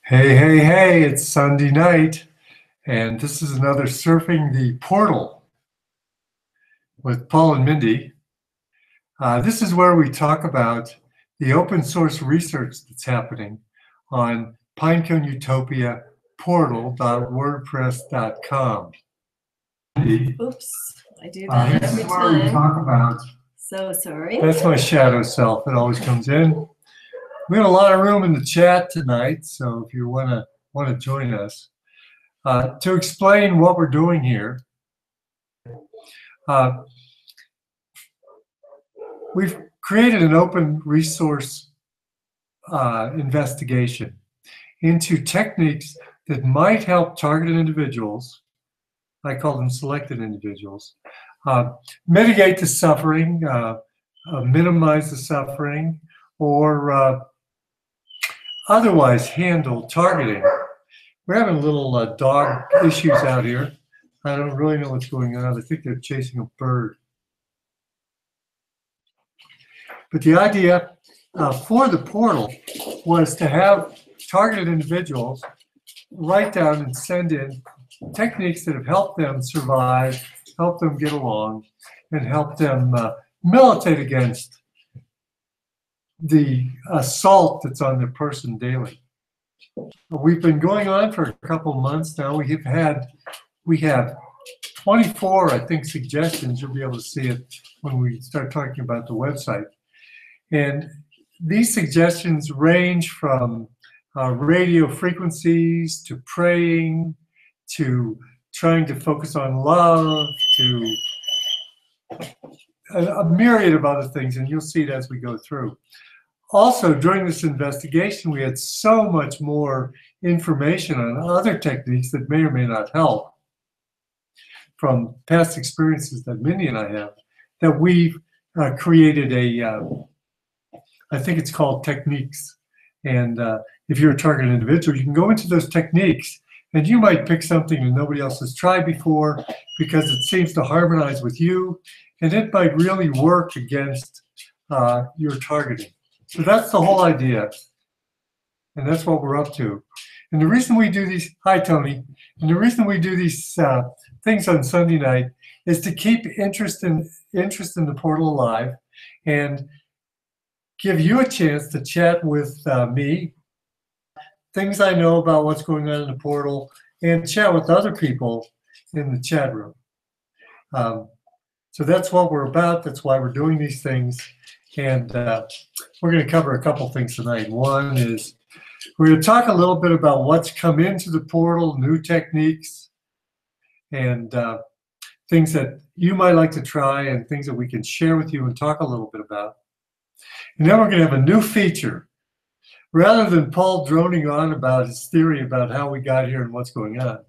Hey, hey, hey, it's Sunday night, and this is another Surfing the Portal with Paul and Mindy. This is where we talk about the open source research that's happening on Pinecone Utopia portal.wordpress.com. Oops, I do that every This is where we time. talk about, So sorry. that's my shadow self, it always comes in. We have a lot of room in the chat tonight, so if you want to join us. To explain what we're doing here, we've created an open resource investigation into techniques that might help targeted individuals, I call them selected individuals, mitigate the suffering, minimize the suffering, or otherwise handle targeting. We're having a little dog issues out here. I don't really know what's going on. I think they're chasing a bird. But the idea for the portal was to have targeted individuals write down and send in techniques that have helped them survive, helped them get along, and helped them militate against the assault that's on their person daily. We've been going on for a couple months now. We have 24, I think, suggestions. You'll be able to see it when we start talking about the website. And these suggestions range from radio frequencies to praying to trying to focus on love to a myriad of other things, and you'll see it as we go through. Also, during this investigation, we had so much more information on other techniques that may or may not help from past experiences that Mindy and I have, that we've created I think it's called techniques. And if you're a targeted individual, you can go into those techniques and you might pick something that nobody else has tried before because it seems to harmonize with you, and it might really work against your targeting. So that's the whole idea, and that's what we're up to. And the reason we do these, hi Tony, and the reason we do these things on Sunday night is to keep interest in the portal alive and give you a chance to chat with me, things I know about what's going on in the portal, and chat with other people in the chat room. So that's what we're about. That's why we're doing these things. And we're going to cover a couple things tonight. One is we're going to talk a little bit about what's come into the portal, new techniques, and things that you might like to try and things that we can share with you and talk a little bit about. And then we're going to have a new feature. Rather than Paul droning on about his theory about how we got here and what's going on,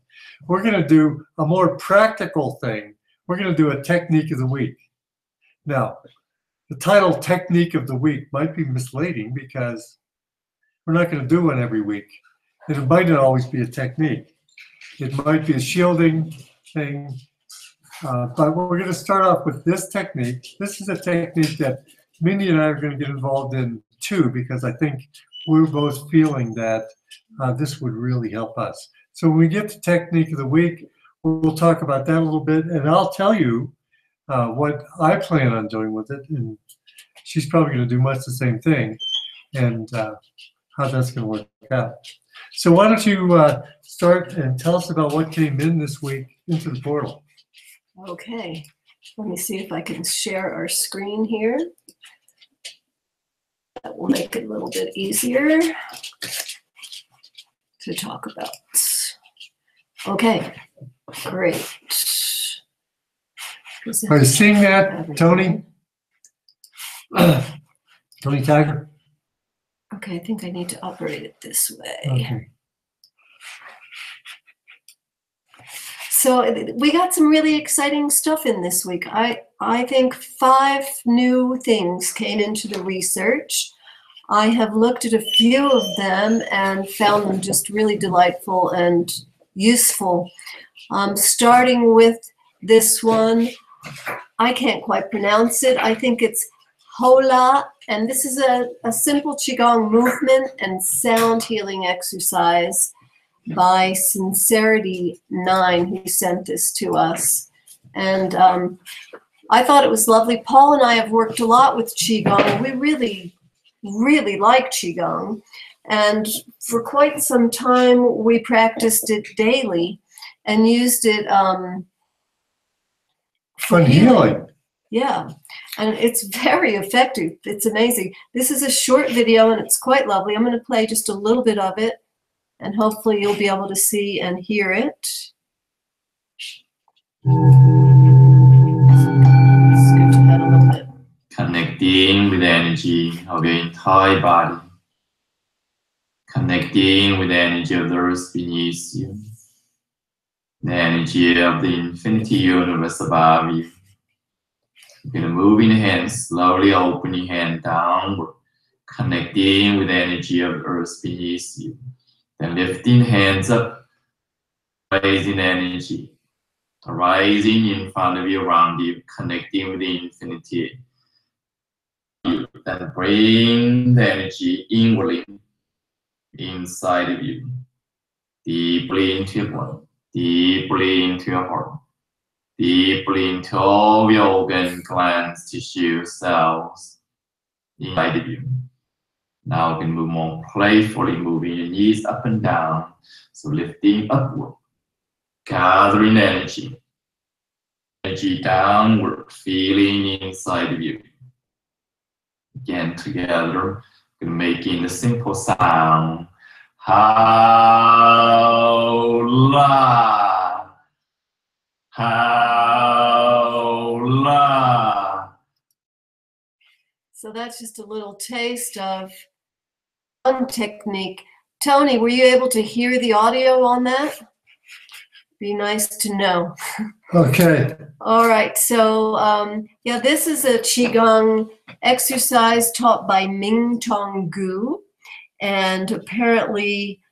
we're going to do a more practical thing. We're going to do a technique of the week. Now, the title Technique of the Week might be misleading because we're not going to do one every week. And it might not always be a technique. It might be a shielding thing. But we're going to start off with this technique. This is a technique that Mindy and I are going to get involved in too, because I think we're both feeling that this would really help us. So when we get to Technique of the Week, we'll talk about that a little bit, and I'll tell you what I plan on doing with it, and she's probably going to do much the same thing, and how that's going to work out. So why don't you start and tell us about what came in this week into the portal. Okay, let me see if I can share our screen here. That will make it a little bit easier to talk about. Okay, great. Are you seeing that, Tony? Tony Tiger? Okay, I think I need to operate it this way. Okay. So we got some really exciting stuff in this week. I think 5 new things came into the research. I have looked at a few of them and found them just really delightful and useful. Starting with this one, I can't quite pronounce it. I think it's Hola, and this is a simple Qigong movement and sound healing exercise by Sincerity9, who sent this to us. And I thought it was lovely. Paul and I have worked a lot with Qigong. We really, really like Qigong. And for quite some time, we practiced it daily and used it For healing. Yeah, and it's very effective. It's amazing. This is a short video and it's quite lovely. I'm going to play just a little bit of it and hopefully you'll be able to see and hear it. Scoot ahead a little bit. Connecting with the energy of your entire body. Connecting with the energy of the earth beneath you. The energy of the infinity universe above you. You're going to move in the hands, slowly open your hand downward, connecting with the energy of the earth beneath you. Then lifting hands up, raising energy, rising in front of you, around you, connecting with the infinity. Then bring the energy inwardly, inside of you, deeply into your body, deeply into your heart. Deeply into all your organs, glands, tissue, cells inside of you. Now you can move more playfully, moving your knees up and down. So lifting upward, gathering energy. Energy downward, feeling inside of you. Again, together, we're making the simple sound. Howla. Howla. So that's just a little taste of one technique. Tony, were you able to hear the audio on that? Be nice to know. Okay. All right, so yeah, this is a Qigong exercise taught by Ming Tong Gu, and apparently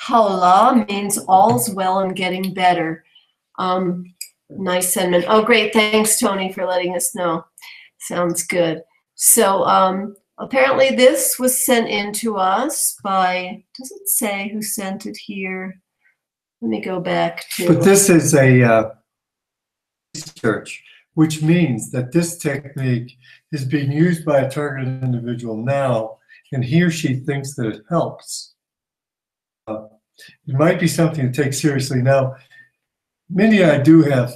Haola means all's well and getting better. Nice sentiment. Oh, great, thanks Tony for letting us know. Sounds good. So apparently this was sent in to us by, does it say who sent it here? Let me go back to. But this is a research, which means that this technique is being used by a targeted individual now, and he or she thinks that it helps. It might be something to take seriously. Now, Mindy and I do have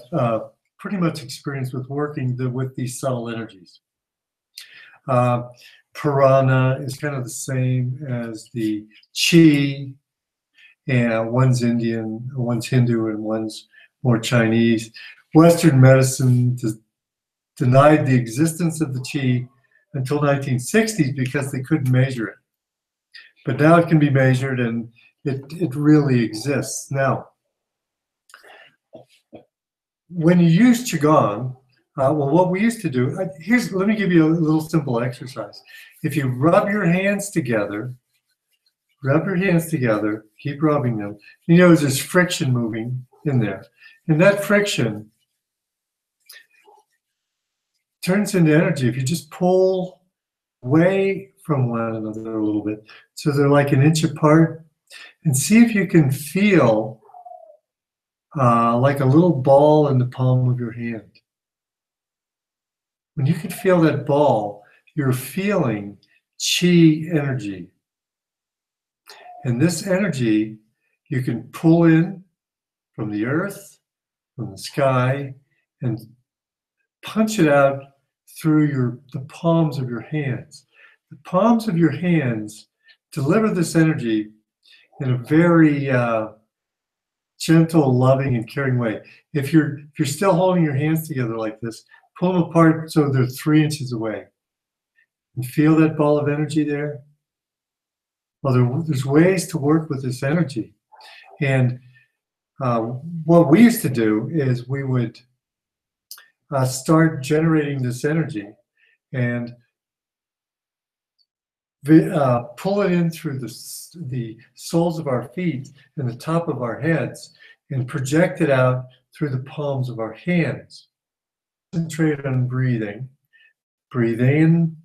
pretty much experience with working with these subtle energies. Prana is kind of the same as the Qi, and one's Indian, one's Hindu, and one's more Chinese. Western medicine denied the existence of the Qi until 1960s because they couldn't measure it. But now it can be measured and it really exists. Now, when you use Qigong, well, what we used to do, let me give you a little simple exercise. If you rub your hands together, keep rubbing them, you know there's friction moving in there. And that friction turns into energy if you just pull away from one another a little bit. So they're like an inch apart. And see if you can feel like a little ball in the palm of your hand. When you can feel that ball, you're feeling Qi energy. And this energy you can pull in from the earth, from the sky, and punch it out through the palms of your hands. The palms of your hands deliver this energy in a very gentle, loving, and caring way. If you're still holding your hands together like this, pull them apart so they're 3 inches away. And feel that ball of energy there? Well, there's ways to work with this energy. And what we used to do is we would start generating this energy and pull it in through the soles of our feet and the top of our heads and project it out through the palms of our hands. Concentrate on breathing. Breathe in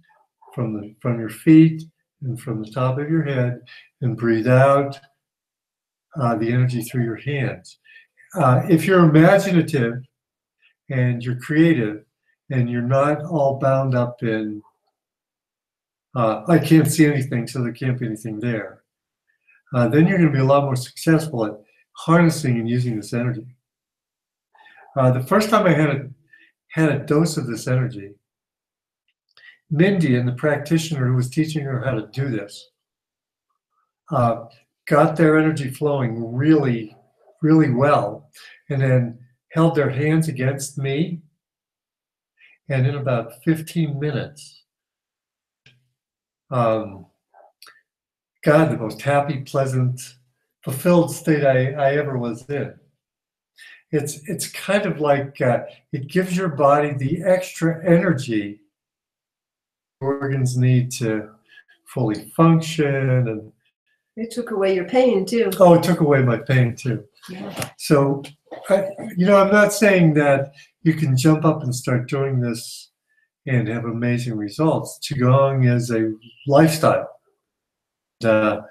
from your feet and from the top of your head, and breathe out the energy through your hands. If you're imaginative and you're creative and you're not all bound up in, I can't see anything, so there can't be anything there, then you're going to be a lot more successful at harnessing and using this energy. The first time I had a dose of this energy, Mindy and the practitioner who was teaching her how to do this got their energy flowing really, really well, and then held their hands against me, and in about 15 minutes, God, the most happy, pleasant, fulfilled state I ever was in. It's kind of like it gives your body the extra energy organs need to fully function. And It took away your pain too. oh, it took away my pain too. Yeah. So, I'm not saying that you can jump up and start doing this and have amazing results. Qigong is a lifestyle. But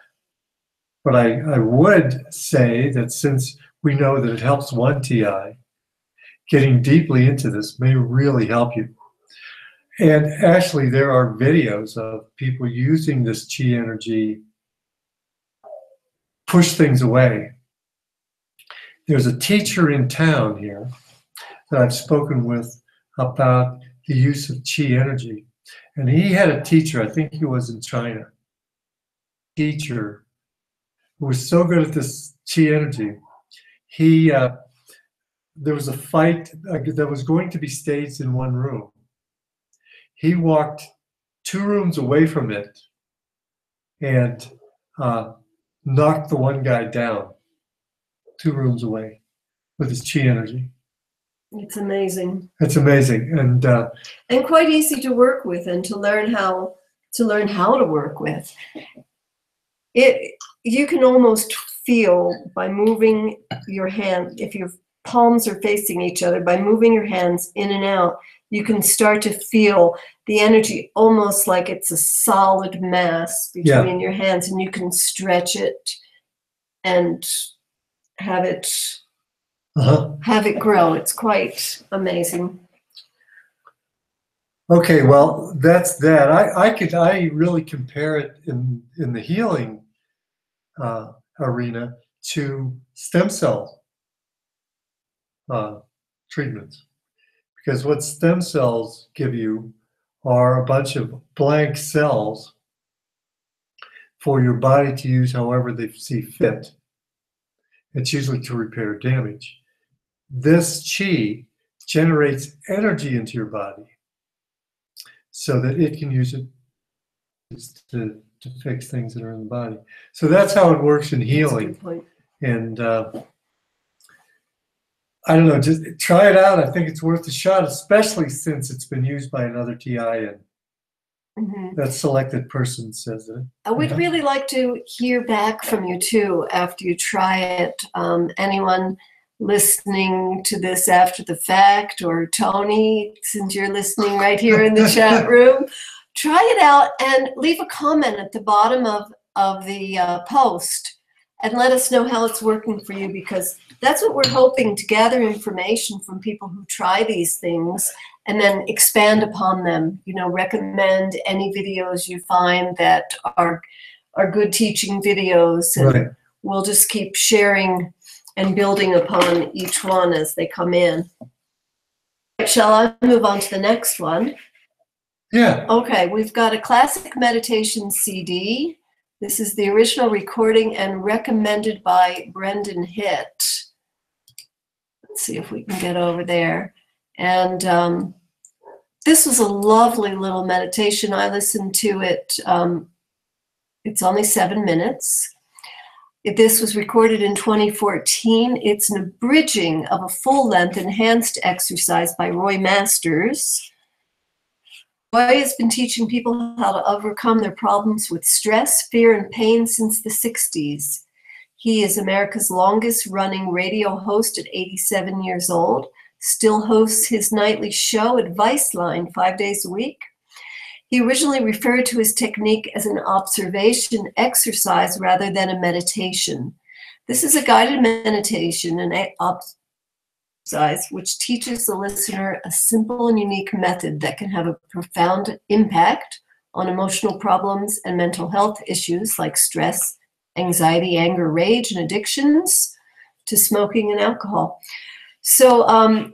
I would say that since we know that it helps one TI, getting deeply into this may really help you. And actually, there are videos of people using this Qi energy push things away. There's a teacher in town here that I've spoken with about the use of Qi energy. And he had a teacher, I think he was in China, teacher who was so good at this Qi energy. There was a fight that was going to be staged in one room. He walked 2 rooms away from it and knocked the one guy down 2 rooms away with his Qi energy. It's amazing. It's amazing, and quite easy to work with, and to learn how to work with. You can almost feel by moving your hand, if your palms are facing each other, by moving your hands in and out, you can start to feel the energy almost like it's a solid mass between your hands, and you can stretch it and have it grow. It's quite amazing. Okay, well, that's that. I really compare it in the healing arena to stem cell treatments, because what stem cells give you are a bunch of blank cells for your body to use however they see fit. It's usually to repair damage. This Qi generates energy into your body so that it can use it to fix things that are in the body. So that's how it works in healing. That's a good point. And I don't know, just try it out. I think it's worth a shot, especially since it's been used by another TI and that selected person says it. I would really like to hear back from you too after you try it. Anyone listening to this after the fact, or Tony, since you're listening right here in the chat room, try it out and leave a comment at the bottom of the post and let us know how it's working for you, because that's what we're hoping, to gather information from people who try these things and then expand upon them. Recommend any videos you find that are good teaching videos, and we'll just keep sharing and building upon each one as they come in. Shall I move on to the next one? Yeah. Okay, we've got a classic meditation CD. This is the original recording and recommended by Brendan Hitt. Let's see if we can get over there. And this was a lovely little meditation. I listened to it. It's only 7 minutes. This was recorded in 2014. It's an abridging of a full-length enhanced exercise by Roy Masters. Roy has been teaching people how to overcome their problems with stress, fear, and pain since the 60s. He is America's longest-running radio host at 87 years old, still hosts his nightly show, Advice Line, 5 days a week. He originally referred to his technique as an observation exercise rather than a meditation. This is a guided meditation, an exercise, which teaches the listener a simple and unique method that can have a profound impact on emotional problems and mental health issues like stress, anxiety, anger, rage, and addictions to smoking and alcohol. So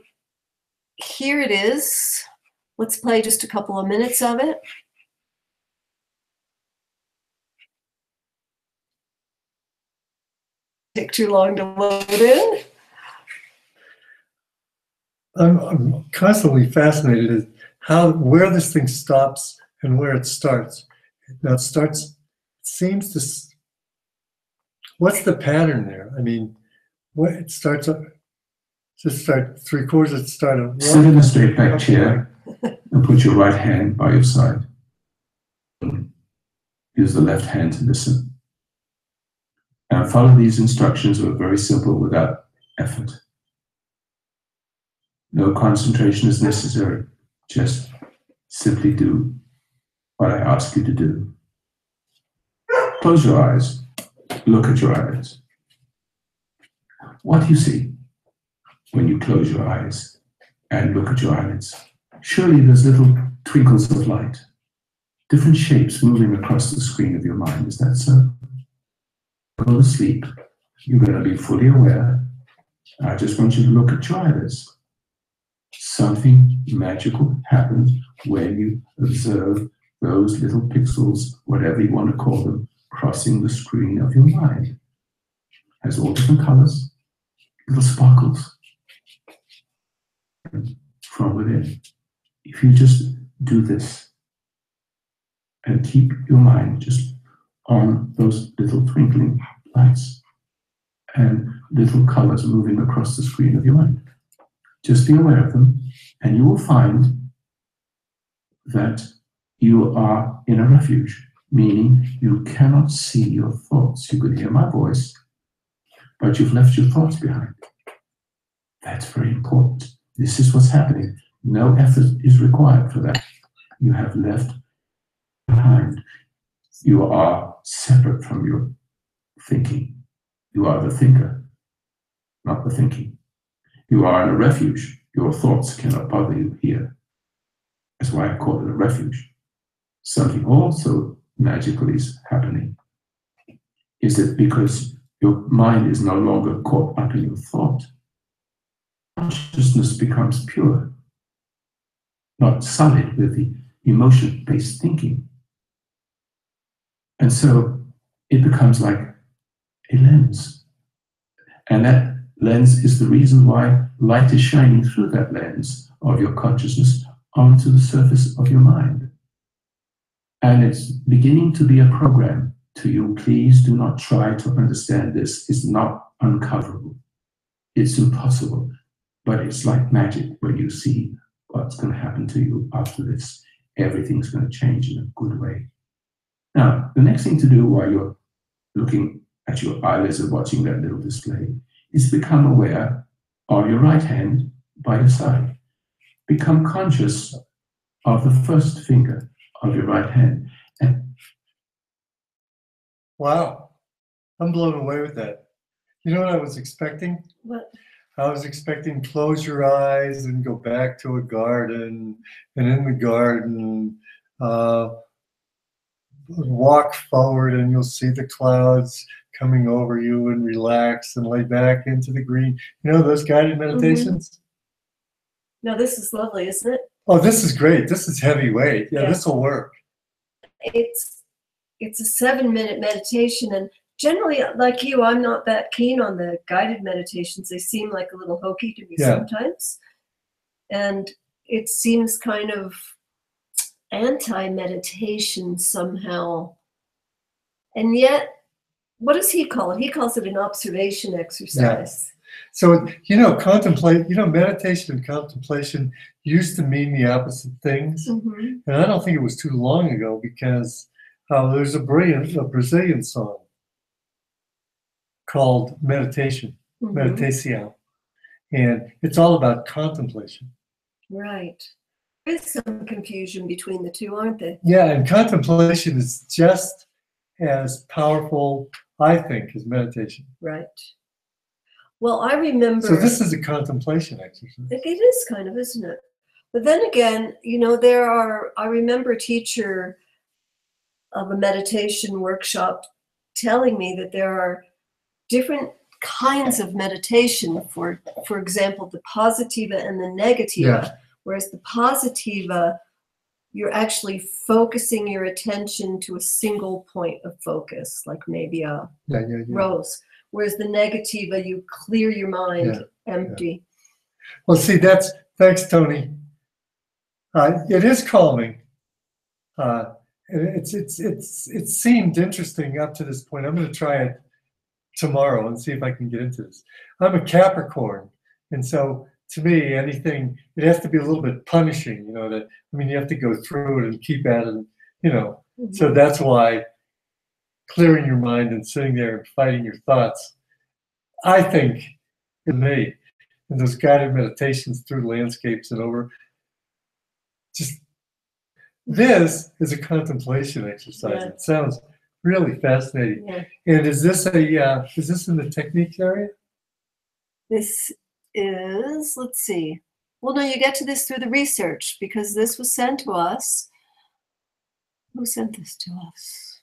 here it is. Let's play just a couple of minutes of it. Take too long to load in. I'm constantly fascinated at where this thing stops and where it starts. Now it seems to, what's the pattern there? I mean, what it starts up, just start 3/4 at the start of one. Sit in a straight back chair and put your right hand by your side. Use the left hand to listen. And follow these instructions, are very simple without effort. No concentration is necessary. Just simply do what I ask you to do. Close your eyes. Look at your eyes. What do you see when you close your eyes and look at your eyelids? Surely there's little twinkles of light, different shapes moving across the screen of your mind. Is that so? Go to sleep. You're going to be fully aware. I just want you to look at your eyelids. Something magical happens when you observe those little pixels, whatever you want to call them, crossing the screen of your mind. It has all different colors, little sparkles from within. If you just do this and keep your mind just on those little twinkling lights and little colors moving across the screen of your mind, just be aware of them, and you will find that you are in a refuge, meaning you cannot see your thoughts. You could hear my voice, but you've left your thoughts behind. That's very important. This is what's happening. No effort is required for that. You have left behind. You are separate from your thinking. You are the thinker, not the thinking. You are in a refuge. Your thoughts cannot bother you here. That's why I call it a refuge. Something also magical is happening. Is it because your mind is no longer caught up in your thought? Consciousness becomes pure, not solid with the emotion-based thinking. And so it becomes like a lens. And that lens is the reason why light is shining through that lens of your consciousness onto the surface of your mind. And it's beginning to be a program to you. Please do not try to understand this. It's not uncoverable. It's impossible. But it's like magic when you see what's going to happen to you after this. Everything's going to change in a good way. Now, the next thing to do while you're looking at your eyelids and watching that little display is become aware of your right hand by your side. Become conscious of the first finger of your right hand. And Wow, I'm blown away with that. You know what I was expecting? What? I was expecting close your eyes and go back to a garden, and in the garden, walk forward and you'll see the clouds coming over you and relax and lay back into the green. You know, those guided meditations? No, this is lovely, isn't it? Oh, this is great. This is heavyweight. Yeah, Yeah. this will work. It's a 7-minute meditation, and generally, like you, I'm not that keen on the guided meditations. They seem like a little hokey to me sometimes. And it seems kind of anti-meditation somehow. And yet, what does he call it? He calls it an observation exercise. So, meditation and contemplation used to mean the opposite things. Mm-hmm. And I don't think it was too long ago, because there's a Brazilian song called Meditation, Meditação. And it's all about contemplation. Right. is some confusion between the two, aren't there? Yeah, and contemplation is just as powerful, I think, as meditation. Right. Well, I remember. So this is a contemplation exercise. It is kind of, isn't it? But then again, you know, I remember a teacher of a meditation workshop telling me that there are different kinds of meditation, for example, the positiva and the negativa. Yeah. Whereas the positiva, you're actually focusing your attention to a single point of focus, like maybe a rose. Whereas the negativa, you clear your mind, empty. Well, see, thanks, Tony. It is calming. It seemed interesting up to this point. I'm going to try it tomorrow and see if I can get into this. I'm a Capricorn, and so to me, anything, it has to be a little bit punishing, you know, you have to go through it and keep at it, you know. Mm-hmm. So that's why clearing your mind and sitting there and fighting your thoughts, I think, in me, and those guided meditations through landscapes and over, just, this is a contemplation exercise. Yeah. It sounds really fascinating. Yeah. And is this in the techniques area? This is, let's see. Well, no, you get to this through the research because this was sent to us. Who sent this to us?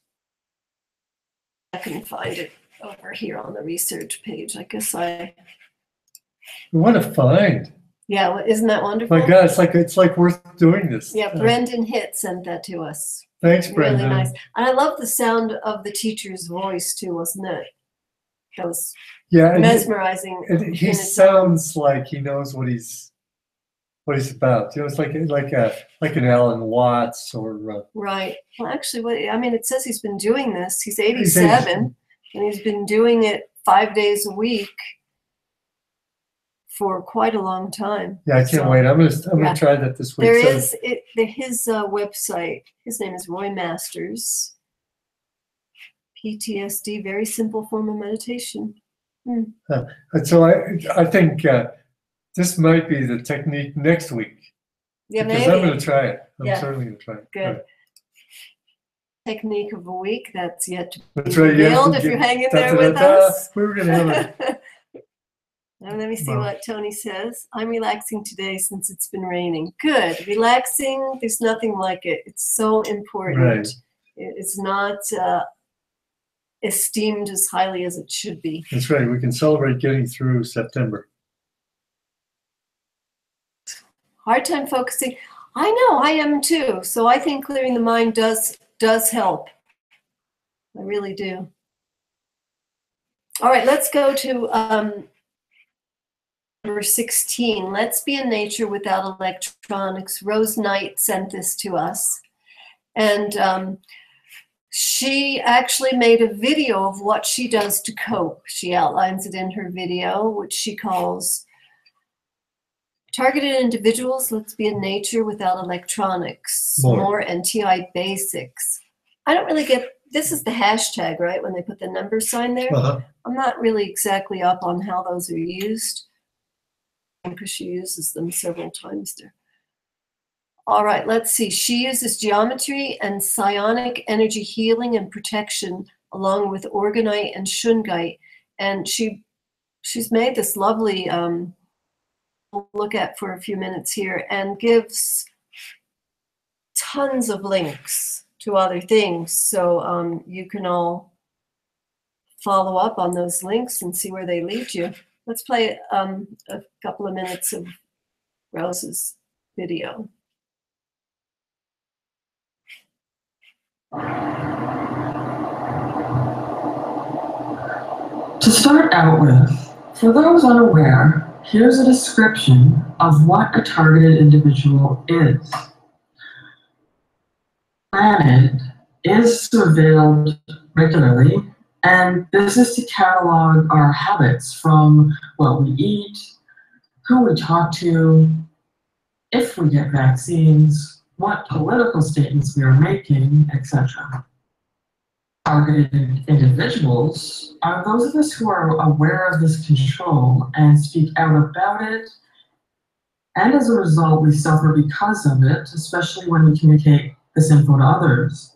I couldn't find it over here on the research page. I guess What a find. Yeah, well, isn't that wonderful? My God, it's like worth doing this. Yeah, Brendan Hitt sent that to us. Thanks, Brendan. Really nice. And I love the sound of the teacher's voice too, wasn't it? That was mesmerizing. And he sounds like he knows what he's about. You know, it's like an Alan Watts or right. Well, actually, it says he's been doing this. He's 87, and he's been doing it 5 days a week for quite a long time. Yeah, I can't wait. I'm gonna try that this week. His website. His name is Roy Masters. PTSD, very simple form of meditation. So I think this might be the technique next week. Yeah, because maybe. I'm going to try it. I'm certainly going to try it. Good. Right. Technique of a week, that's yet to be That's right. revealed if you're hanging there with us. We were going to have it. And let me see what Tony says. I'm relaxing today since it's been raining. Good. Relaxing, there's nothing like it. It's so important. Right. It's not esteemed as highly as it should be. That's right. We can celebrate getting through September. Hard time focusing. I know, I am too. So I think clearing the mind does help. I really do. All right, let's go to number 16. Let's be in nature without electronics. Rose Knight sent this to us. And she actually made a video of what she does to cope. She outlines it in her video, which she calls Targeted Individuals, Let's Be in Nature Without Electronics. More NTI Basics. I don't really get, this is the hashtag, right? When they put the number sign there. I'm not really exactly up on how those are used, because she uses them several times there. All right, let's see. She uses geometry and psionic energy healing and protection along with orgonite and shungite. And she's made this lovely, we'll look at for a few minutes here, and gives tons of links to other things. So you can all follow up on those links and see where they lead you. Let's play a couple of minutes of Rose's video. To start out with, for those unaware, here's a description of what a targeted individual is. The planet is surveilled regularly, and this is to catalog our habits from what we eat, who we talk to, if we get vaccines, what political statements we are making, etc. Targeted individuals are those of us who are aware of this control and speak out about it And as a result, we suffer because of it, especially when we communicate this info to others.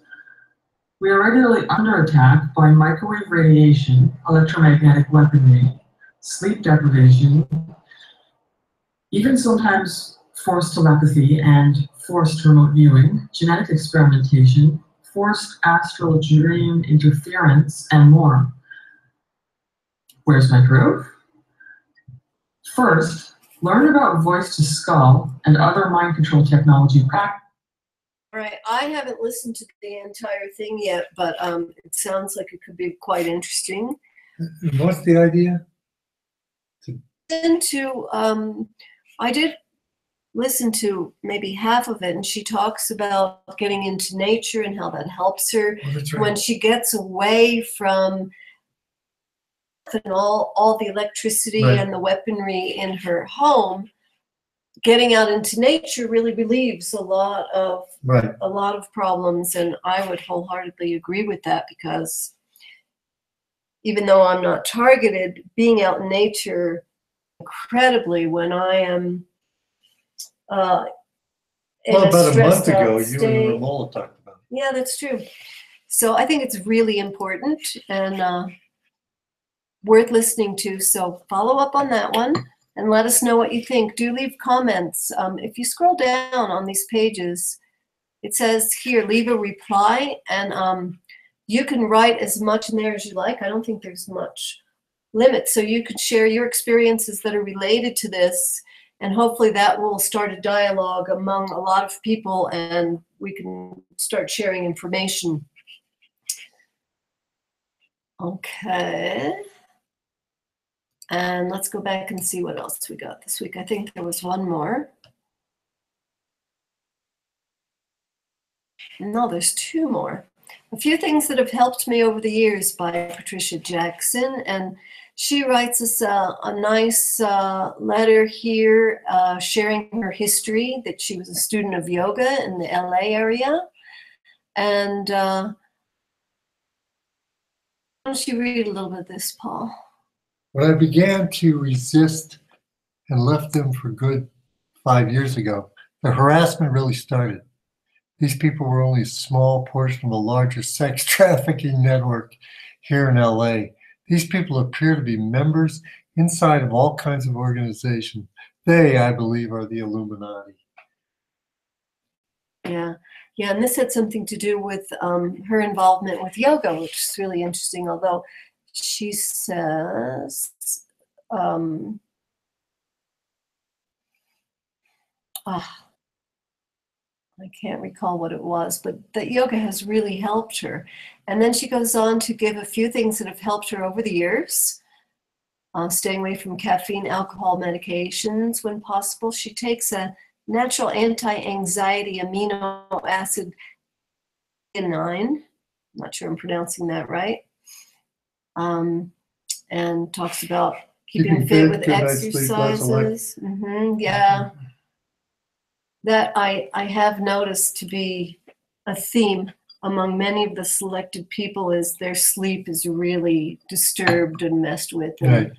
We are regularly under attack by microwave radiation, electromagnetic weaponry, sleep deprivation, even sometimes forced telepathy and forced remote viewing, genetic experimentation, forced astral dream interference, and more. Where's my proof? First, learn about voice to skull and other mind control technology practices. All right, I haven't listened to the entire thing yet, but it sounds like it could be quite interesting. And what's the idea? I did listen to maybe half of it, and she talks about getting into nature and how that helps her Oh, that's when right. she gets away from and all the electricity Right. and the weaponry in her home. Getting out into nature really relieves a lot of Right. problems, and I would wholeheartedly agree with that, because even though I'm not targeted, being out in nature incredibly when I am in Well, a about a month stressed ago, out you state. and Ramola talked about it. Yeah, that's true. So I think it's really important and worth listening to. So follow up on that one and let us know what you think. Do leave comments. If you scroll down on these pages, it says here, leave a reply, and you can write as much in there as you like. I don't think there's much limit. So you could share your experiences that are related to this, and hopefully that will start a dialogue among a lot of people, and we can start sharing information. Okay. And let's go back and see what else we got this week. I think there was one more. No, there's two more. A few things that have helped me over the years by Patricia Jackson. And she writes us a nice letter here sharing her history, that she was a student of yoga in the LA area. And why don't you read a little bit of this, Paul? When I began to resist and left them for good 5 years ago, the harassment really started. These people were only a small portion of a larger sex trafficking network here in LA. These people appear to be members inside of all kinds of organizations. They, I believe, are the Illuminati. Yeah, yeah, and this had something to do with her involvement with yoga, which is really interesting. Although she says, I can't recall what it was, but that yoga has really helped her. And then she goes on to give a few things that have helped her over the years. Staying away from caffeine, alcohol, medications when possible. She takes a natural anti-anxiety amino acid N9. I'm not sure I'm pronouncing that right. And talks about keeping fit with good night's sleep, lots of light. exercises. Yeah. That I have noticed to be a theme among many of the selected people, is their sleep is really disturbed and messed with. And Right.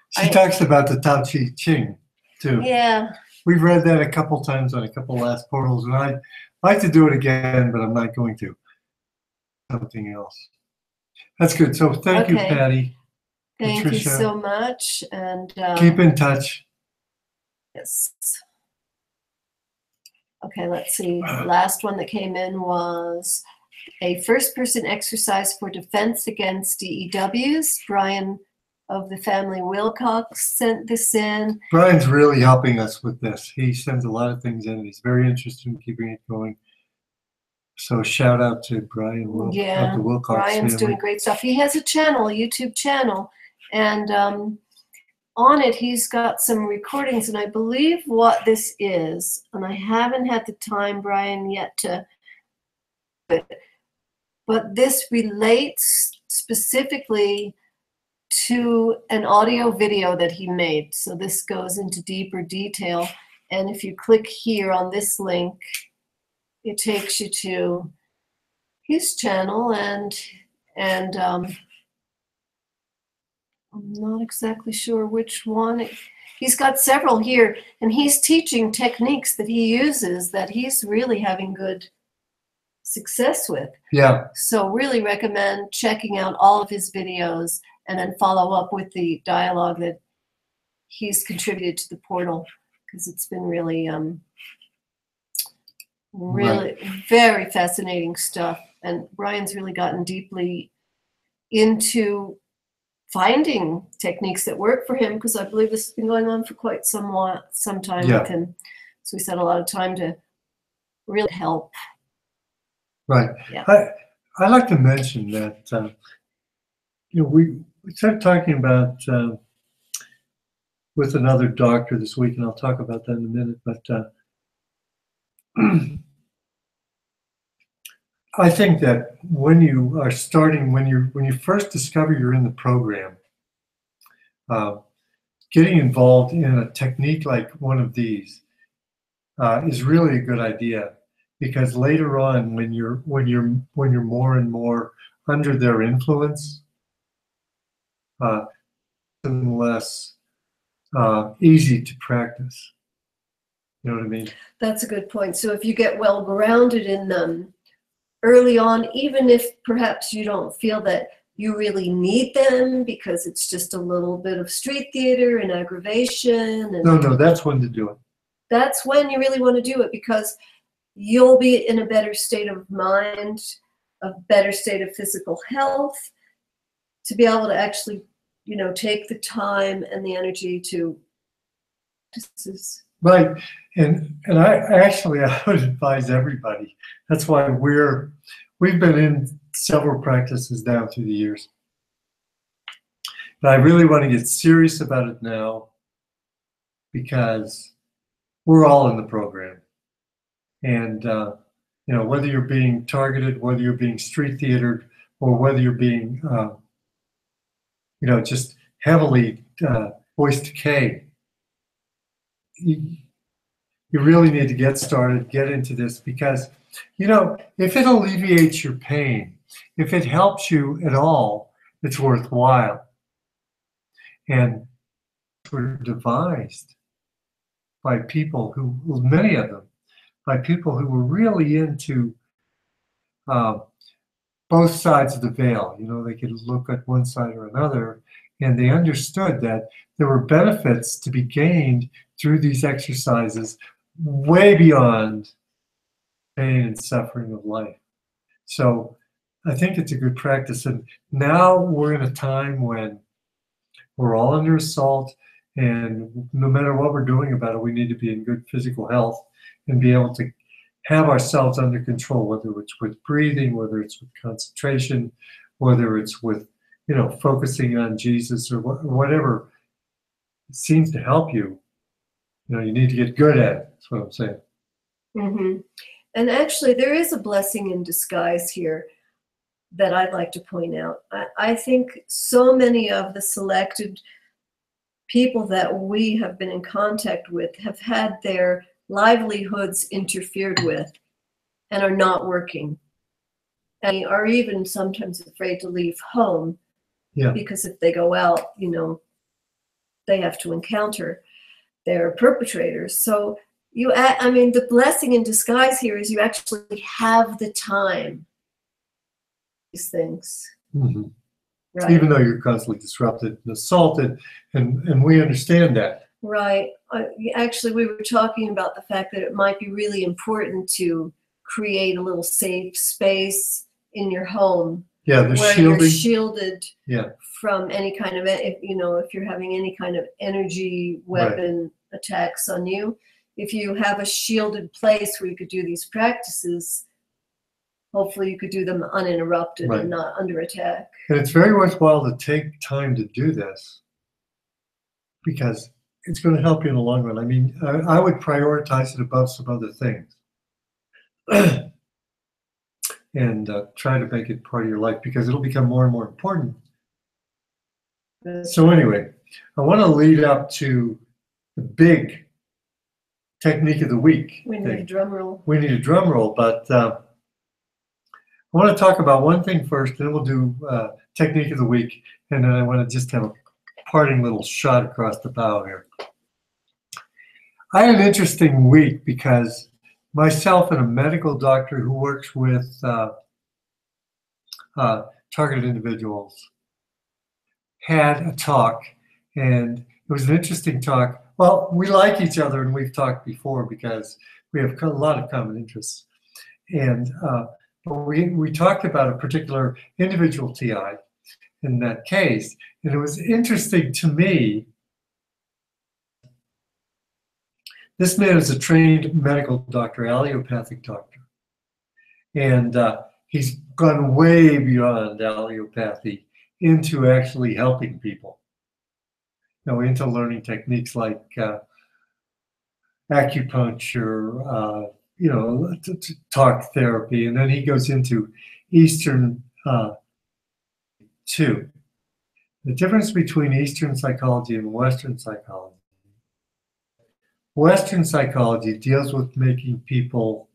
She talks about the Tao Te Ching, too. yeah, We've read that a couple times on a couple last portals, and I'd like to do it again, but I'm not going to. Something else. That's good. So thank you, Okay. Patty. thank Patricia. you so much. And Keep in touch. yes. Okay, let's see. The last one that came in was a first-person exercise for defense against DEWs. Brian of the family Wilcox sent this in. Brian's really helping us with this. He sends a lot of things in, and he's very interested in keeping it going. So shout out to Brian of Yeah, the Wilcox Brian's family. doing great stuff. He has a channel, a YouTube channel, and on it he's got some recordings, and I believe what this is, and I haven't had the time, Brian, yet to, but this relates specifically to an audio video that he made. So this goes into deeper detail, and if you click here on this link, it takes you to his channel, and I'm not exactly sure which one. he's got several here, and he's teaching techniques that he uses that he's really having good success with. Yeah, So really recommend checking out all of his videos and then follow up with the dialogue that he's contributed to the portal, because it's been really, really very fascinating stuff. And Brian's really gotten deeply into finding techniques that work for him, because I believe this has been going on for quite some time Yeah. with him. So we spent a lot of time to really help. right. Yeah. I like to mention that, we started talking about with another doctor this week, and I'll talk about that in a minute, but I think that when you are starting, when you first discover you're in the program, getting involved in a technique like one of these is really a good idea, because later on, when you're more and more under their influence, and less easy to practice. You know what I mean? That's a good point. So if you get well grounded in them early on, even if perhaps you don't feel that you really need them because it's just a little bit of street theater and aggravation, and No, that's when to do it. that's when you really want to do it, because you'll be in a better state of mind, a better state of physical health, to be able to actually, take the time and the energy to. Right, and I would advise everybody. That's why we've been in several practices now through the years. But I really want to get serious about it now, because we're all in the program, and whether you're being targeted, whether you're being street theatered, or whether you're being just heavily voice decay. You really need to get started, get into this, because, if it alleviates your pain, if it helps you at all, it's worthwhile. And were devised by people many of them, by people who were really into both sides of the veil. They could look at one side or another, and they understood that there were benefits to be gained through these exercises way beyond pain and suffering of life. So I think it's a good practice. And now we're in a time when we're all under assault, and no matter what we're doing about it, we need to be in good physical health and be able to have ourselves under control, whether it's with breathing, whether it's with concentration, whether it's with, focusing on Jesus, or whatever seems to help you. You need to get good at it. That's what I'm saying. Mm-hmm. And actually, there is a blessing in disguise here that I'd like to point out. I think so many of the selected people that we have been in contact with have had their livelihoods interfered with and are not working, and are even sometimes afraid to leave home. Yeah. Because if they go out, they have to encounter their perpetrators. So the blessing in disguise here is you actually have the time. These things. Mm-hmm. Right. Even though you're constantly disrupted and assaulted, and we understand that. Right. Actually, we were talking about the fact that it might be really important to create a little safe space in your home. Yeah, where shielding. You're shielded. Yeah. From any kind of, if you're having any kind of energy weapon attacks on you, if you have a shielded place where you could do these practices, hopefully you could do them uninterrupted and not under attack. And it's very worthwhile to take time to do this, because it's going to help you in the long run. I mean, I would prioritize it above some other things. And try to make it part of your life, because it'll become more and more important. So anyway, I want to lead up to the big technique of the week. We need a drum roll. We need a drum roll, but I want to talk about one thing first, then we'll do technique of the week, and then I want to just have a parting little shot across the bow here. I had an interesting week because myself and a medical doctor who works with targeted individuals had a talk, and it was an interesting talk. Well, we like each other, and we've talked before because we have a lot of common interests. And we talked about a particular individual TI in that case, and it was interesting to me. This man is a trained medical doctor, allopathic doctor, and he's gone way beyond allopathy into actually helping people. You know, into learning techniques like acupuncture, you know, talk therapy, and then he goes into Eastern too. The difference between Eastern psychology and Western psychology. Western psychology deals with making people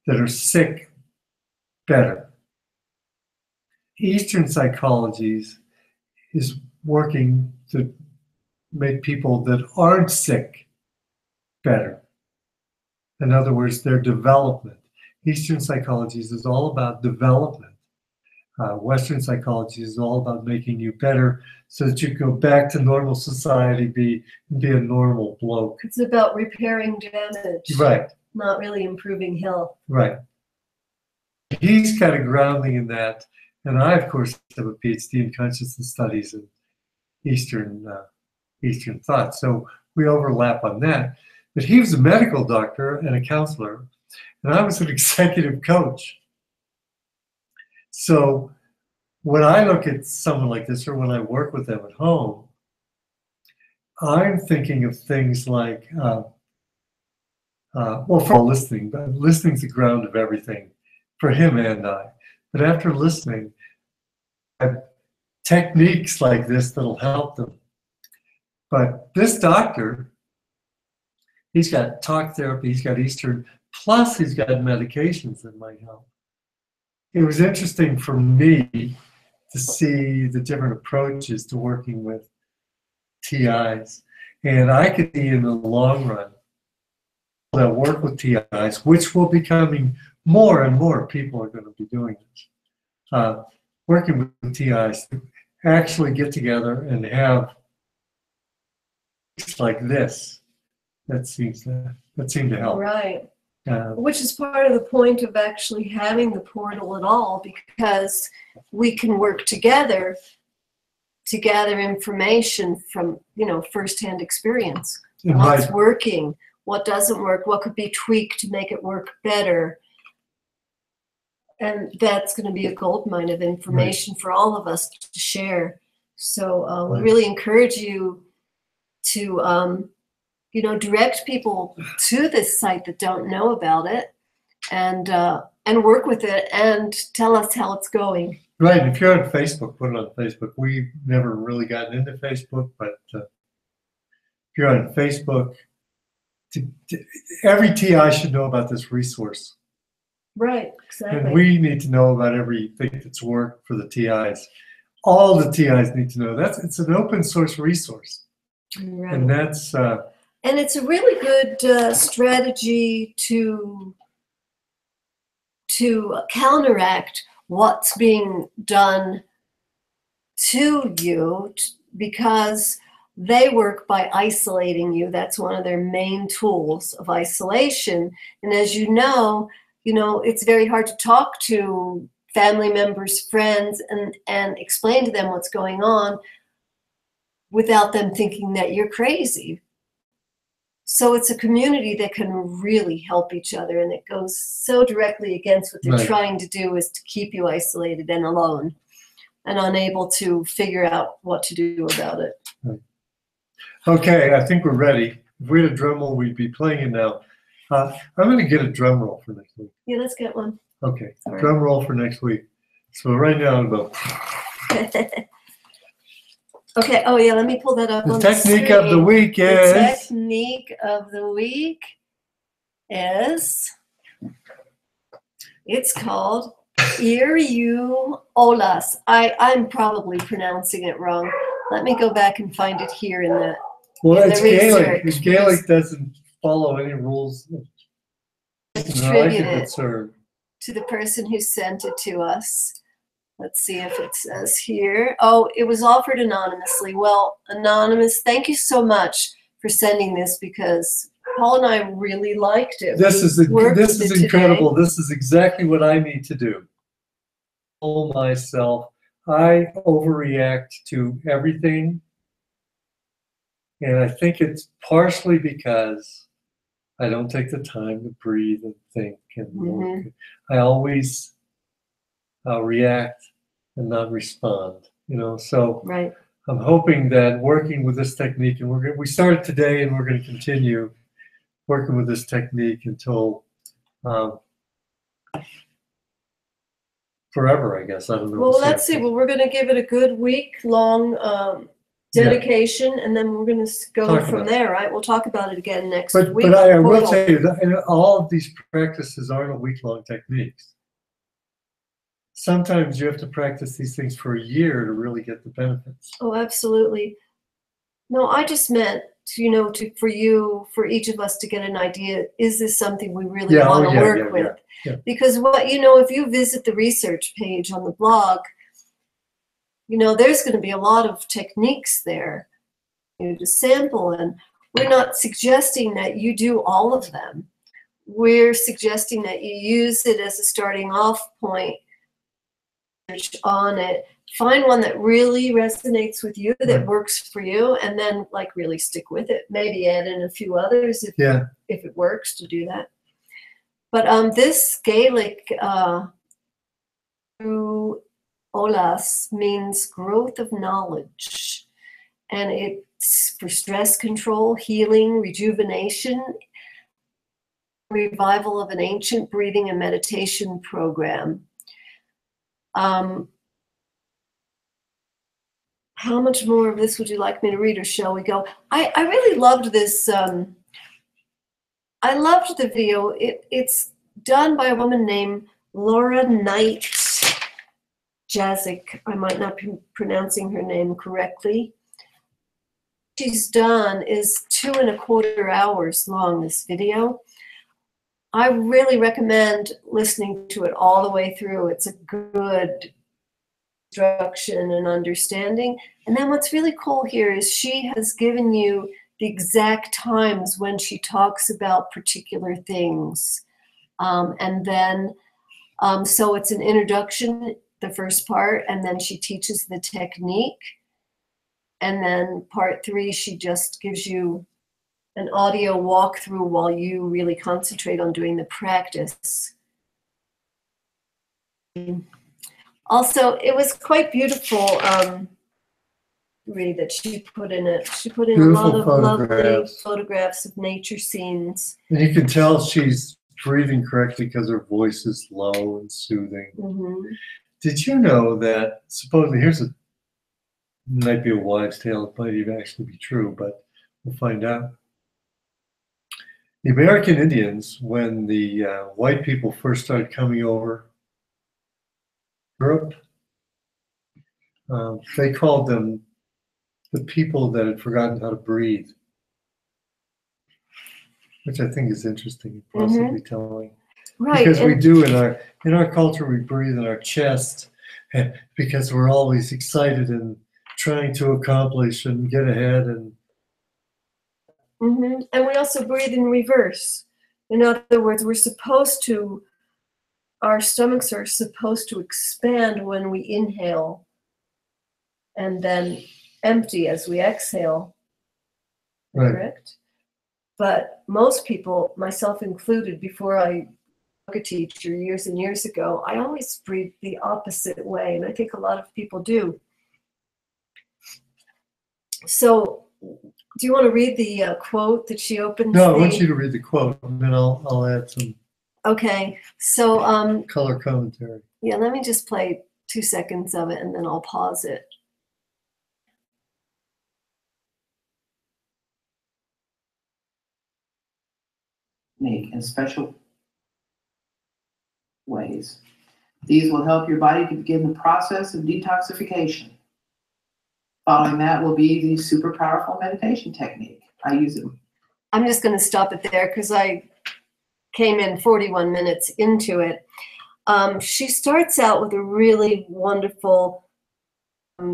that are sick better. Eastern psychology is working to make people that aren't sick better. In other words, their development. Eastern psychology is all about development. Western psychology is all about making you better so that you go back to normal society, be a normal bloke. It's about repairing damage, Right, not really improving health. right. He's got a grounding in that, and I, of course, have a PhD in consciousness studies and Eastern thought, so we overlap on that. But he was a medical doctor and a counselor, and I was an executive coach. So when I look at someone like this, or when I work with them at home, I'm thinking of things like, well, for all listening, but listening's the ground of everything for him and I. But after listening, I have techniques like this that'll help them. But this doctor, he's got talk therapy, he's got Eastern, plus he's got medications that might help. It was interesting for me to see the different approaches to working with TIs. And I could see in the long run that work with TIs, which will be becoming more and more people are going to be doing this. Working with TIs to actually get together and have like this. That seemed to help. Right. Which is part of the point of actually having the portal at all, because we can work together to gather information from, you know, firsthand experience. What's working, what doesn't work, what could be tweaked to make it work better. And that's going to be a goldmine of information for all of us to share. So we really encourage you to you know, direct people to this site that don't know about it, and work with it, and tell us how it's going. Right. If you're on Facebook, put it on Facebook. We've never really gotten into Facebook, but if you're on Facebook, every TI should know about this resource. Right. Exactly. And we need to know about everything that's worked for the TIs. All the TIs need to know. It's an open source resource, Right. and that's. And it's a really good strategy to counteract what's being done to you, because they work by isolating you. That's one of their main tools of isolation. And as you know, it's very hard to talk to family members, friends, and explain to them what's going on without them thinking that you're crazy. So it's a community that can really help each other, and it goes so directly against what they're trying to do, is to keep you isolated and alone and unable to figure out what to do about it. Right. Okay, I think we're ready. If we had a drum roll, we'd be playing it now. I'm going to get a drum roll for next week. Yeah, let's get one. Okay, All right. Drum roll for next week. So right now, I'm about. Okay, oh yeah, let me pull that up The on technique the of the week The is. technique of the week is, it's called Iryu Olas. I'm probably pronouncing it wrong. Let me go back and find it here in the Well, in it's the Gaelic. research, Gaelic doesn't follow any rules. Let's And I like attribute it it that's served. to the person who sent it to us. Let's see if it says here. Oh, it was offered anonymously. Well, Anonymous, thank you so much for sending this, because Paul and I really liked it. This We is worked this with is it today. incredible. This is exactly what I need to do. Oh, myself, I overreact to everything, and I think it's partially because I don't take the time to breathe and think and look. Mhm. I always react and not respond. You know, so Right. I'm hoping that working with this technique, and we started today, and we're going to continue working with this technique until forever, I guess. I don't know. Well, let's see. Well, we're going to give it a good week-long dedication, and then we're going to go Talk from about it. there, right? We'll talk about it again next But week. I on will Portal. tell you that all of these practices aren't week-long techniques. Sometimes you have to practice these things for a year to really get the benefits. Oh, absolutely. No, I just meant for each of us to get an idea, is this something we really Yeah, want to oh, yeah, work yeah, with? yeah. Because if you visit the research page on the blog, there's going to be a lot of techniques there to sample, and we're not suggesting that you do all of them. We're suggesting that you use it as a starting off point on it. Find one that really resonates with you, that Right. works for you, and then really stick with it. Maybe add in a few others if it works to do that. But this Gaelic Olas means growth of knowledge, and it's for stress control, healing, rejuvenation, revival of an ancient breathing and meditation program. How much more of this would you like me to read, or shall we go? I really loved this. I loved the video. It's done by a woman named Laura Knight Jazik. I might not be pronouncing her name correctly. She's done is 2.25 hours long, this video. I really recommend listening to it all the way through. It's a good instruction and understanding. And then what's really cool here is she has given you the exact times when she talks about particular things. And then, so it's an introduction, the first part, and then she teaches the technique. And then part 3, she just gives you an audio walkthrough while you really concentrate on doing the practice. Also, it was quite beautiful that she put in it. She put in Beautiful a lot of lovely photographs. photographs of nature scenes. And you can tell she's breathing correctly because her voice is low and soothing. Mm-hmm. Did you know that supposedly, might be a wives' tale, it might even actually be true, but we'll find out. The American Indians, when the white people first started coming over Europe, they called them the people that had forgotten how to breathe, which I think is interesting, possibly telling. Right. Because we do in our culture, we breathe in our chest because we're always excited and trying to accomplish and get ahead. And and we also breathe in reverse. In other words, our stomachs are supposed to expand when we inhale and then empty as we exhale. Right. Correct? But most people, myself included, before I was a teacher years and years ago, I always breathe the opposite way, and I think a lot of people do. So, do you want to read the quote that she opens? no, I want you to read the quote, and then I'll add some Okay, so color commentary. yeah, let me just play 2 seconds of it, and then I'll pause it. Make in special ways. These will help your body to begin the process of detoxification. Following that will be the super powerful meditation technique. I use it. I'm just going to stop it there because I came in 41 minutes into it. She starts out with a really wonderful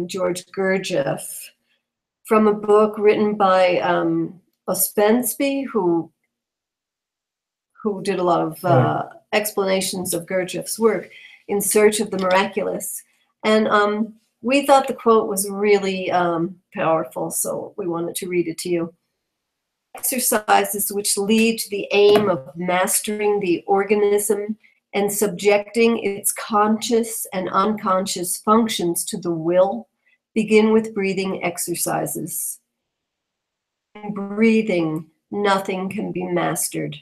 George Gurdjieff from a book written by Ospensky, who did a lot of explanations of Gurdjieff's work, In Search of the Miraculous. And we thought the quote was really powerful, so we wanted to read it to you. Exercises which lead to the aim of mastering the organism and subjecting its conscious and unconscious functions to the will begin with breathing exercises. In breathing, nothing can be mastered.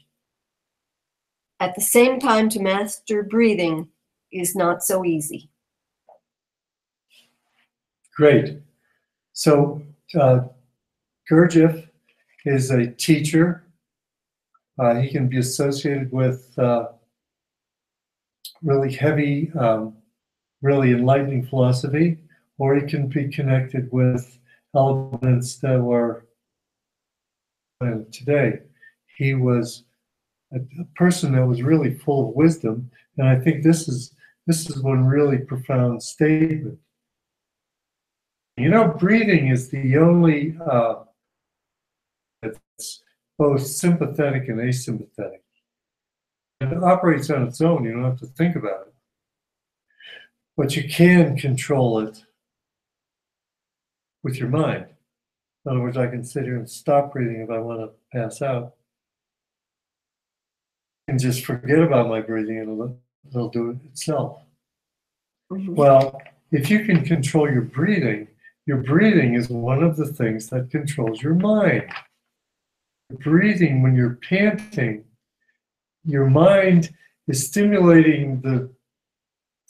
At the same time, to master breathing is not so easy. Great. So Gurdjieff is a teacher. He can be associated with really heavy, really enlightening philosophy, or he can be connected with elements that were today. He was a person that was really full of wisdom, and I think this is one really profound statement. You know, breathing is the only it's both sympathetic and asympathetic. And it operates on its own. You don't have to think about it. But you can control it with your mind. In other words, I can sit here and stop breathing if I want to pass out. And just forget about my breathing and it'll do it itself. Mm-hmm. Well, if you can control your breathing is one of the things that controls your mind. Breathing, when you're panting, your mind is stimulating the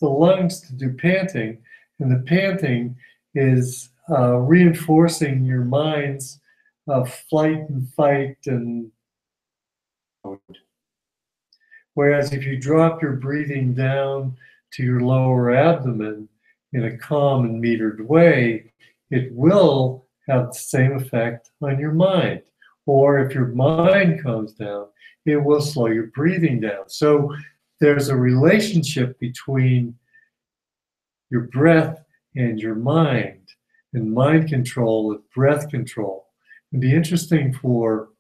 lungs to do panting, and the panting is reinforcing your mind's flight and fight and mode. Whereas if you drop your breathing down to your lower abdomen in a calm and metered way, it will have the same effect on your mind. Or if your mind comes down, it will slow your breathing down. So there's a relationship between your breath and your mind, and mind control with breath control. It'd be interesting for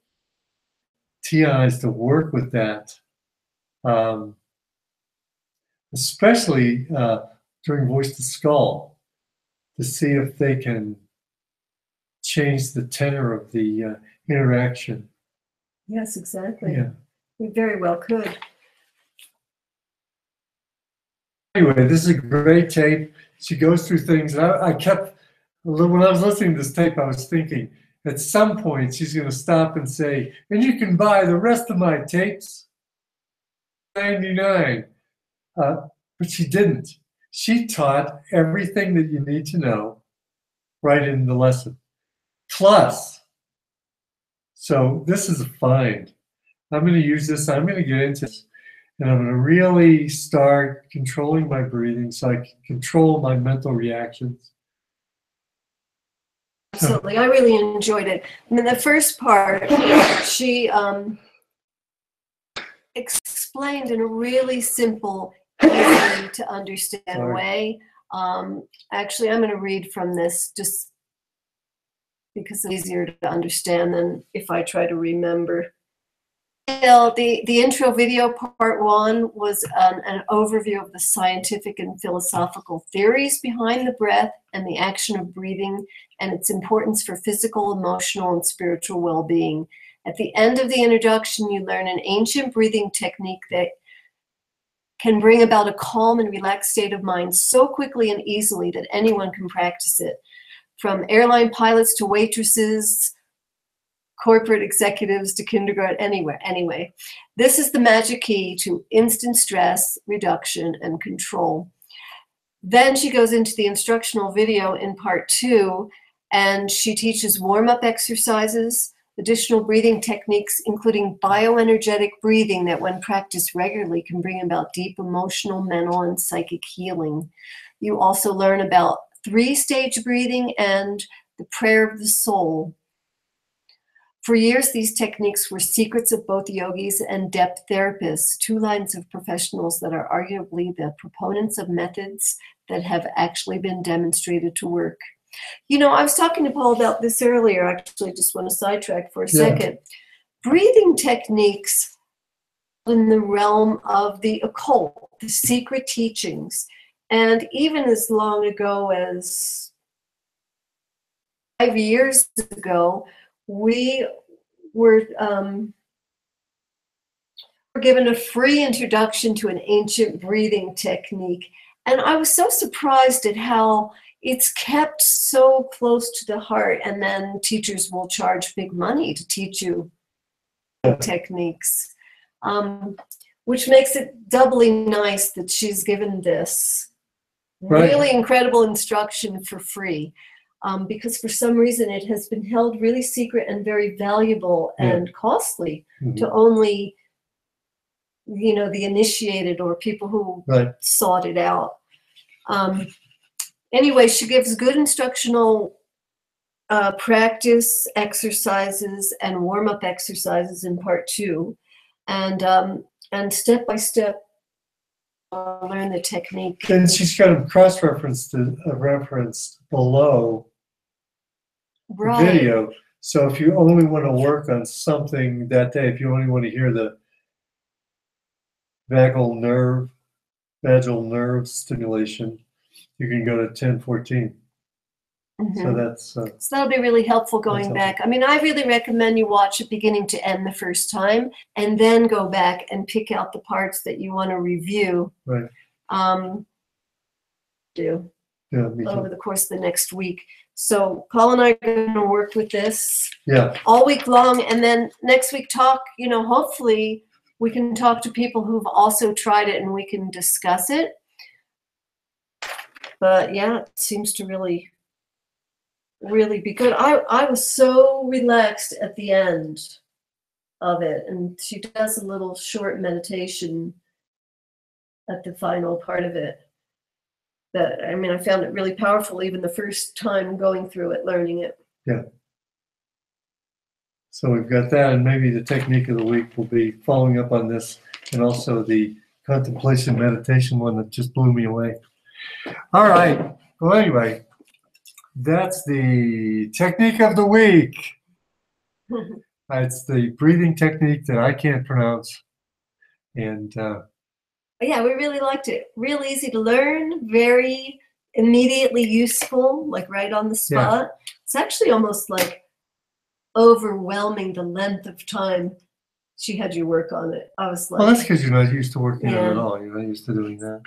TIs to work with that, especially during voice to skull, to see if they can change the tenor of the interaction. Yes, exactly. Yeah. We very well could. Anyway, this is a great tape. She goes through things. And I kept, when I was listening to this tape, I was thinking, at some point, she's going to stop and say, and you can buy the rest of my tapes, $99. But she didn't. She taught everything that you need to know right in the lesson. Plus, so this is a find. I'm going to use this. I'm going to get into this. And I'm going to really start controlling my breathing so I can control my mental reactions. Absolutely. I really enjoyed it. I mean, the first part, she explained in a really simple, easy to understand way. Actually, I'm going to read from this just because it's easier to understand than if I try to remember. The intro video, part one, was an overview of the scientific and philosophical theories behind the breath and the action of breathing and its importance for physical, emotional, and spiritual well-being. At the end of the introduction, you learn an ancient breathing technique that can bring about a calm and relaxed state of mind so quickly and easily that anyone can practice it. From airline pilots to waitresses, corporate executives to kindergarten, anyway. This is the magic key to instant stress reduction and control. Then she goes into the instructional video in part two, and she teaches warm-up exercises, additional breathing techniques, including bioenergetic breathing that when practiced regularly can bring about deep emotional, mental, and psychic healing. You also learn about 3-stage breathing and the prayer of the soul. For years, these techniques were secrets of both yogis and depth therapists, 2 lines of professionals that are arguably the proponents of methods that have actually been demonstrated to work. You know, I was talking to Paul about this earlier. Actually, just want to sidetrack for a second. Breathing techniques in the realm of the occult, the secret teachings, and even as long ago as 5 years ago, we were given a free introduction to an ancient breathing technique. And I was so surprised at how it's kept so close to the heart, and then teachers will charge big money to teach you techniques, which makes it doubly nice that she's given this really incredible instruction for free. Because for some reason it has been held really secret and very valuable and costly to only, you know, the initiated or people who sought it out. Anyway, she gives good instructional practice exercises and warm-up exercises in part 2, and step by step learn the technique. And she's got a cross-referenced reference below the video. So if you only want to work on something that day, if you only want to hear the vagal nerve stimulation, you can go to 10:14. So that's so that'll be really helpful going back. I mean, I really recommend you watch it beginning to end the first time, and then go back and pick out the parts that you want to review. Right. Over the course of the next week. So Paul and I are going to work with this all week long, and then next week talk, you know, hopefully we can talk to people who've also tried it and we can discuss it. But yeah, it seems to really be good. I was so relaxed at the end of it, and she does a little short meditation at the final part of it. That, I mean, I found it really powerful even the first time going through it, learning it. Yeah. So we've got that, and maybe the technique of the week will be following up on this, and also the contemplation meditation one that just blew me away. All right. Well, anyway, that's the technique of the week. It's the breathing technique that I can't pronounce. And yeah, we really liked it. Real easy to learn, very immediately useful, like right on the spot. It's actually almost like overwhelming the length of time she had you work on it. I was like, well, that's because you're not used to working on it at all. You're not used to doing that.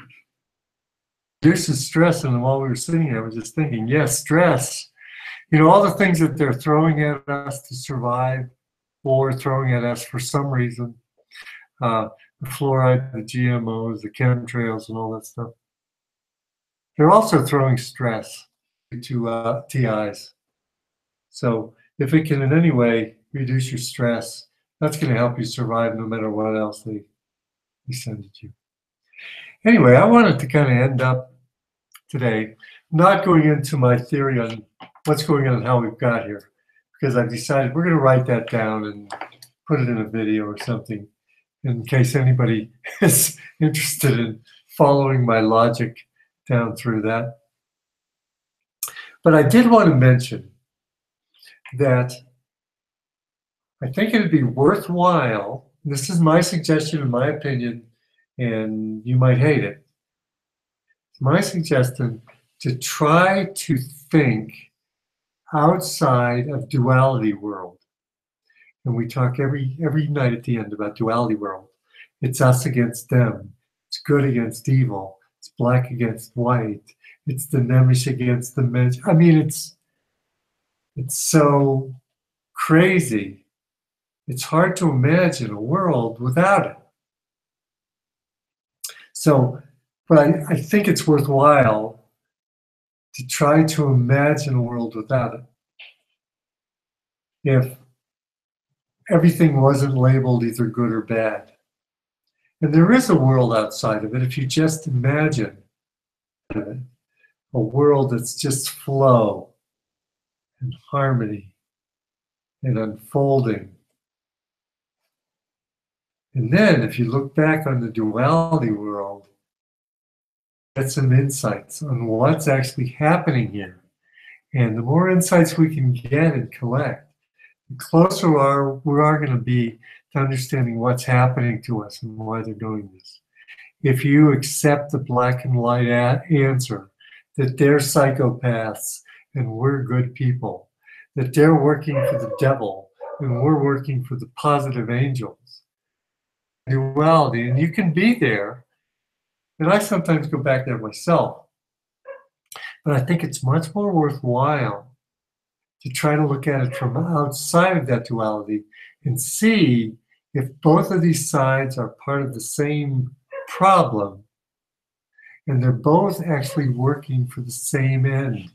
There's the stress, and while we were sitting here, I was just thinking, yes, stress. You know, all the things that they're throwing at us to survive, or throwing at us for some reason. The fluoride, the GMOs, the chemtrails, and all that stuff. They're also throwing stress to TIs. So if it can in any way reduce your stress, that's going to help you survive no matter what else they send at you. Anyway, I wanted to kind of end up today not going into my theory on what's going on and how we've got here, because I've decided we're going to write that down and put it in a video or something, in case anybody is interested in following my logic down through that. But I did want to mention that I think it'd be worthwhile, this is my suggestion and my opinion, and you might hate it. It's my suggestion to try to think outside of duality world. And we talk every night at the end about duality world. It's us against them. It's good against evil. It's black against white. It's the Nemish against the Mensch. I mean, it's so crazy. It's hard to imagine a world without it. So, but I think it's worthwhile to try to imagine a world without it. If everything wasn't labeled either good or bad. And there is a world outside of it if you just imagine it. a world that's just flow and harmony and unfolding. And then if you look back on the duality world, get some insights on what's actually happening here. And the more insights we can get and collect, the closer we are going to be to understanding what's happening to us and why they're doing this. If you accept the black and white answer, that they're psychopaths and we're good people, that they're working for the devil and we're working for the positive angels, duality, and you can be there. And I sometimes go back there myself. But I think it's much more worthwhile to try to look at it from outside of that duality and see if both of these sides are part of the same problem and they're both actually working for the same end.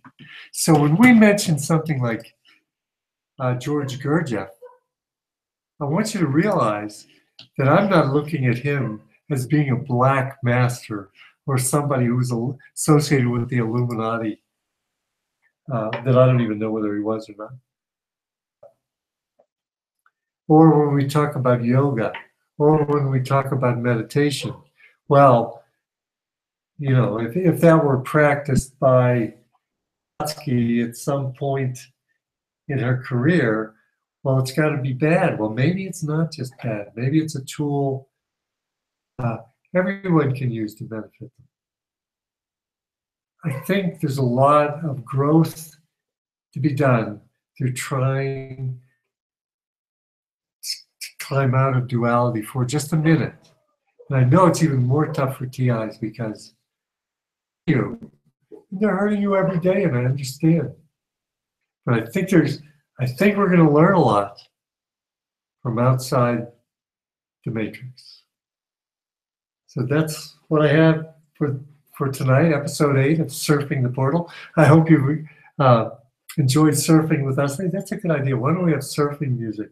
So when we mention something like George Gurdjieff, I want you to realize that I'm not looking at him as being a black master or somebody who's associated with the Illuminati that I don't even know whether he was or not. Or when we talk about yoga, or when we talk about meditation. Well, you know, if that were practiced by Blavatsky at some point in her career, well, it's got to be bad. Well, maybe it's not just bad. Maybe it's a tool everyone can use to benefit them. I think there's a lot of growth to be done through trying to climb out of duality for just a minute. And I know it's even more tough for TIs because they're hurting you every day, and I understand. But I think we're going to learn a lot from outside the matrix. So that's what I have for tonight, episode 8 of Surfing the Portal. I hope you enjoyed surfing with us. Hey, that's a good idea. Why don't we have surfing music?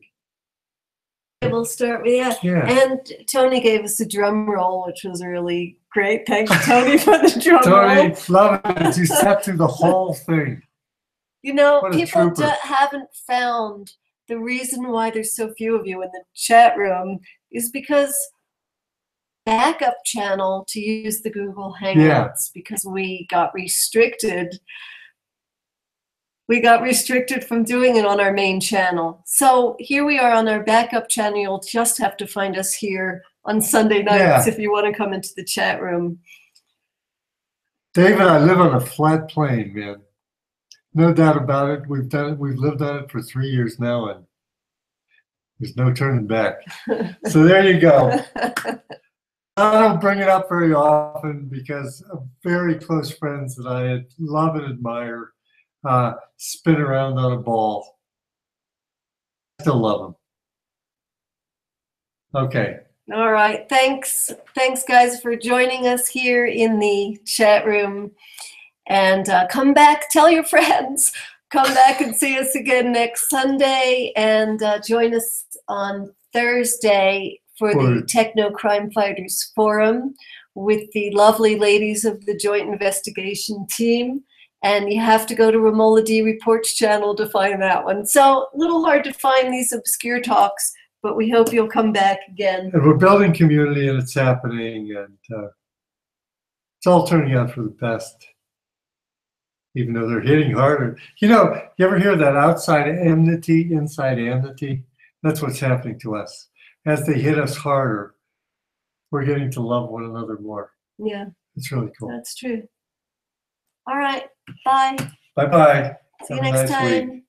We'll start with that. Yeah. And Tony gave us a drum roll, which was really great. Thank you, Tony, for the drum Tony, roll. love it. You sat through the whole thing. You know, What a people trooper. haven't found the reason why there's so few of you in the chat room is because backup channel to use the Google Hangouts because we got restricted. We got restricted from doing it on our main channel. So here we are on our backup channel. You'll just have to find us here on Sunday nights if you want to come into the chat room. David, I live on a flat plane, man. No doubt about it. We've done it. We've lived on it for 3 years now, and there's no turning back. So there you go. I don't bring it up very often because of very close friends that I love and admire spin around on a ball. I still love them. Okay. All right. Thanks, guys, for joining us here in the chat room. And come back, tell your friends, come back and see us again next Sunday, and join us on Thursday for the Techno Crime Fighters Forum with the lovely ladies of the Joint Investigation Team. And you have to go to Romola D Reports channel to find that one. So a little hard to find these obscure talks, but we hope you'll come back again. And we're building community, and it's happening, and it's all turning out for the best, even though they're hitting harder. You know, you ever hear that outside enmity, inside amity? That's what's happening to us. As they hit us harder, we're getting to love one another more. Yeah. It's really cool. That's true. All right. Bye. Bye-bye. See you Have a next nice week. time.